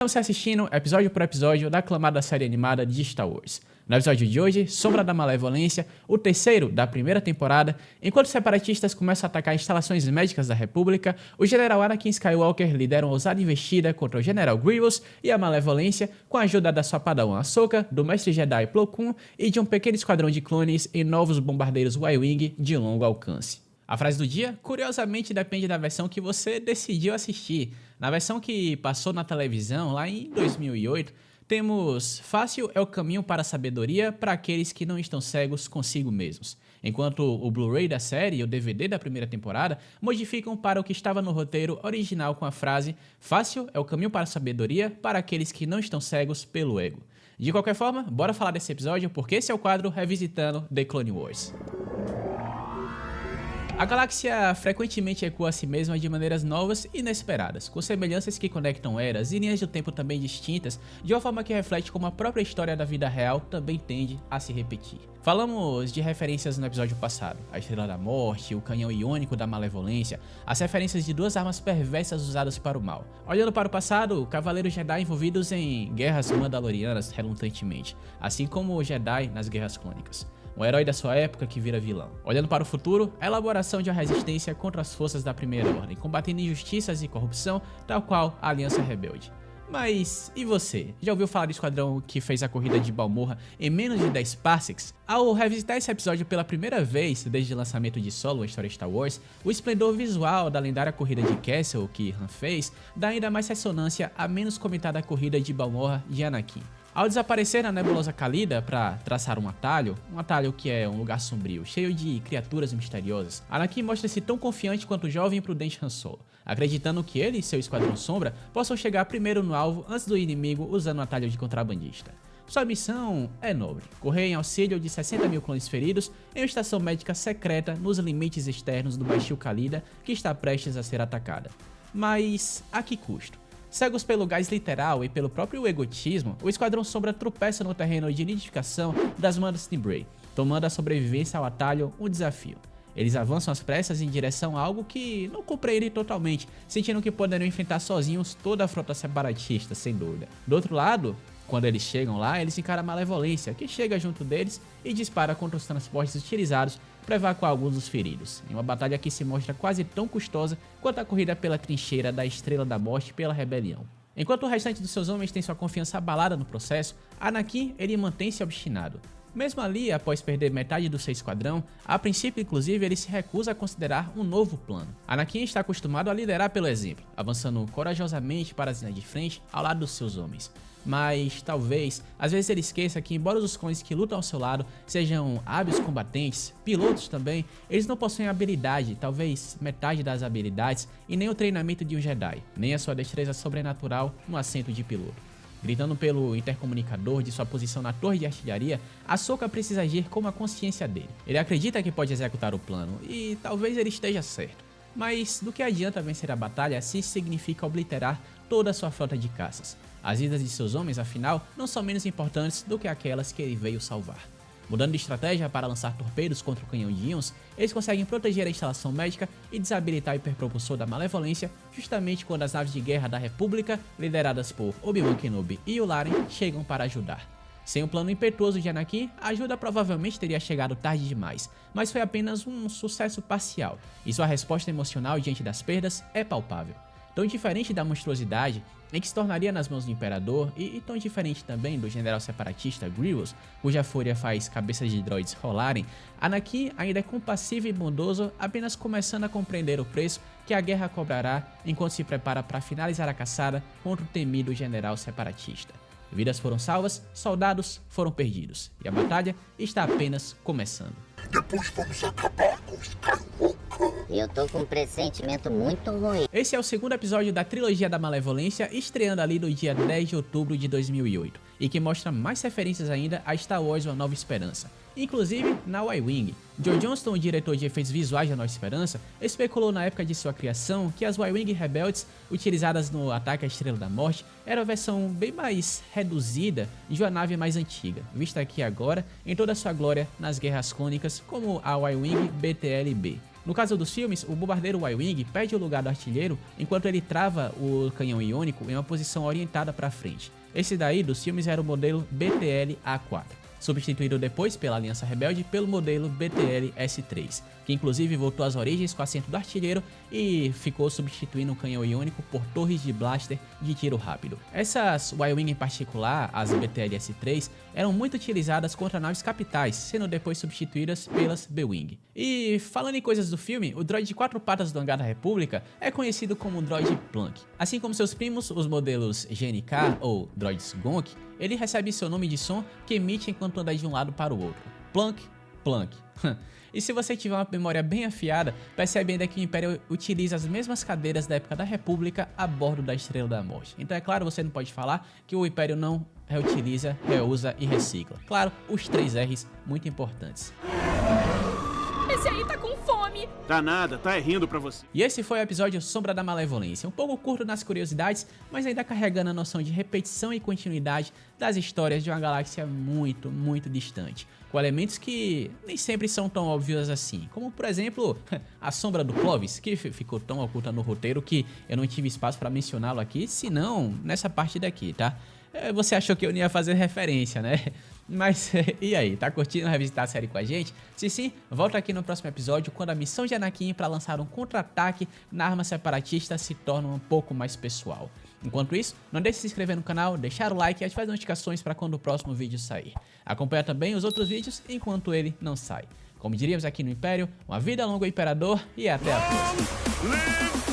Estamos assistindo episódio por episódio da aclamada série animada de Star Wars. No episódio de hoje, Sombra da Malevolência, o terceiro da primeira temporada, enquanto os separatistas começam a atacar instalações médicas da República, o General Anakin Skywalker lidera uma ousada investida contra o General Grievous e a Malevolência com a ajuda da sua padawan Ahsoka, do Mestre Jedi Plo Koon e de um pequeno esquadrão de clones e novos bombardeiros Y-Wing de longo alcance. A frase do dia, curiosamente, depende da versão que você decidiu assistir. Na versão que passou na televisão, lá em 2008, temos "Fácil é o caminho para a sabedoria para aqueles que não estão cegos consigo mesmos", enquanto o Blu-ray da série e o DVD da primeira temporada modificam para o que estava no roteiro original com a frase "Fácil é o caminho para a sabedoria para aqueles que não estão cegos pelo ego". De qualquer forma, bora falar desse episódio porque esse é o quadro Revisitando The Clone Wars. A galáxia frequentemente ecoa a si mesma de maneiras novas e inesperadas, com semelhanças que conectam eras e linhas do tempo também distintas, de uma forma que reflete como a própria história da vida real também tende a se repetir. Falamos de referências no episódio passado, a Estrela da Morte, o canhão iônico da Malevolência, as referências de duas armas perversas usadas para o mal. Olhando para o passado, cavaleiros Jedi envolvidos em guerras mandalorianas relutantemente, assim como o Jedi nas guerras clônicas. Um herói da sua época que vira vilão. Olhando para o futuro, a elaboração de uma resistência contra as forças da Primeira Ordem, combatendo injustiças e corrupção, tal qual a Aliança Rebelde. Mas e você? Já ouviu falar do esquadrão que fez a corrida de Balmorra em menos de 10 parsecs? Ao revisitar esse episódio pela primeira vez desde o lançamento de Solo, a história Star Wars, o esplendor visual da lendária corrida de Castle que Han fez dá ainda mais ressonância à menos comentada corrida de Balmorra de Anakin. Ao desaparecer na nebulosa Khalida para traçar um atalho que é um lugar sombrio, cheio de criaturas misteriosas, Anakin mostra-se tão confiante quanto o jovem e prudente Han Solo, acreditando que ele e seu esquadrão sombra possam chegar primeiro no alvo antes do inimigo usando um atalho de contrabandista. Sua missão é nobre, correr em auxílio de 60 mil clones feridos em uma estação médica secreta nos limites externos do Baixio Khalida que está prestes a ser atacada. Mas a que custo? Cegos pelo gás literal e pelo próprio egotismo, o Esquadrão Sombra tropeça no terreno de nidificação das Mandas Tenebrae, tomando a sobrevivência ao atalho um desafio. Eles avançam às pressas em direção a algo que não compreendem totalmente, sentindo que poderiam enfrentar sozinhos toda a frota separatista, sem dúvida. Do outro lado, quando eles chegam lá, eles encaram a Malevolência, que chega junto deles e dispara contra os transportes utilizados para evacuar alguns dos feridos, em uma batalha que se mostra quase tão custosa quanto a corrida pela trincheira da Estrela da Morte pela rebelião. Enquanto o restante dos seus homens tem sua confiança abalada no processo, Anakin ele mantém-se obstinado. Mesmo ali, após perder metade do seu esquadrão, a princípio inclusive ele se recusa a considerar um novo plano. Anakin está acostumado a liderar pelo exemplo, avançando corajosamente para as linhas de frente ao lado dos seus homens. Mas talvez, às vezes ele esqueça que embora os clones que lutam ao seu lado sejam hábeis combatentes, pilotos também, eles não possuem habilidade, talvez metade das habilidades e nem o treinamento de um Jedi, nem a sua destreza sobrenatural no assento de piloto. Gritando pelo intercomunicador de sua posição na torre de artilharia, Ahsoka precisa agir com a consciência dele. Ele acredita que pode executar o plano, e talvez ele esteja certo. Mas do que adianta vencer a batalha se isso significa obliterar toda a sua frota de caças? As vidas de seus homens, afinal, não são menos importantes do que aquelas que ele veio salvar. Mudando de estratégia para lançar torpedos contra o canhão de íons, eles conseguem proteger a instalação médica e desabilitar o hiperpropulsor da Malevolência justamente quando as naves de guerra da República, lideradas por Obi-Wan Kenobi e Yularen, chegam para ajudar. Sem o plano impetuoso de Anakin, a ajuda provavelmente teria chegado tarde demais, mas foi apenas um sucesso parcial, e sua resposta emocional diante das perdas é palpável. Tão diferente da monstruosidade em que se tornaria nas mãos do Imperador e tão diferente também do general separatista Grievous, cuja fúria faz cabeças de droids rolarem, Anakin ainda é compassivo e bondoso, apenas começando a compreender o preço que a guerra cobrará enquanto se prepara para finalizar a caçada contra o temido general separatista. Vidas foram salvas, soldados foram perdidos, e a batalha está apenas começando. Depois vamos acabar com os Skywalker. Eu tô com um pressentimento muito ruim. Esse é o segundo episódio da trilogia da Malevolência, estreando ali no dia 10 de outubro de 2008, e que mostra mais referências ainda a Star Wars Uma Nova Esperança, inclusive na Y-Wing. Joe Johnston, o diretor de efeitos visuais da Nova Esperança, especulou na época de sua criação que as Y-Wing rebeldes utilizadas no ataque à Estrela da Morte era a versão bem mais reduzida de uma nave mais antiga, vista aqui agora em toda a sua glória nas guerras clônicas como a Y-Wing BTL-B. No caso dos filmes, o bombardeiro Y-Wing perde o lugar do artilheiro enquanto ele trava o canhão iônico em uma posição orientada para frente. Esse daí dos filmes era o modelo BTL-A4, substituído depois pela Aliança Rebelde pelo modelo BTL-S3, que inclusive voltou às origens com assento do artilheiro e ficou substituindo o canhão iônico por torres de blaster de tiro rápido. Essas Y-Wing em particular, as BTL-S3, eram muito utilizadas contra naves capitais, sendo depois substituídas pelas B-Wing. E falando em coisas do filme, o droid de 4 patas do Hangar da República é conhecido como o droid Plunk. Assim como seus primos, os modelos GNK ou droids Gonk, ele recebe seu nome de som que emite enquanto anda de um lado para o outro. Plunk, plunk. E se você tiver uma memória bem afiada, percebe ainda que o Império utiliza as mesmas cadeiras da época da República a bordo da Estrela da Morte. Então é claro, você não pode falar que o Império não reutiliza, reusa e recicla. Claro, os 3 R's muito importantes. Esse aí tá com fome. Tá nada, tá rindo pra você. E esse foi o episódio Sombra da Malevolência, um pouco curto nas curiosidades, mas ainda carregando a noção de repetição e continuidade das histórias de uma galáxia muito, muito distante, com elementos que nem sempre são tão óbvios assim, como por exemplo, a sombra do Clovis, que ficou tão oculta no roteiro que eu não tive espaço para mencioná-lo aqui, senão nessa parte daqui, tá? Você achou que eu não ia fazer referência, né? Mas e aí, tá curtindo revisitar a série com a gente? Se sim, volta aqui no próximo episódio quando a missão de Anakin para lançar um contra-ataque na arma separatista se torna um pouco mais pessoal. Enquanto isso, não deixe de se inscrever no canal, deixar o like e ativar as notificações para quando o próximo vídeo sair. Acompanha também os outros vídeos enquanto ele não sai. Como diríamos aqui no Império, uma vida longa ao Imperador e até a próxima.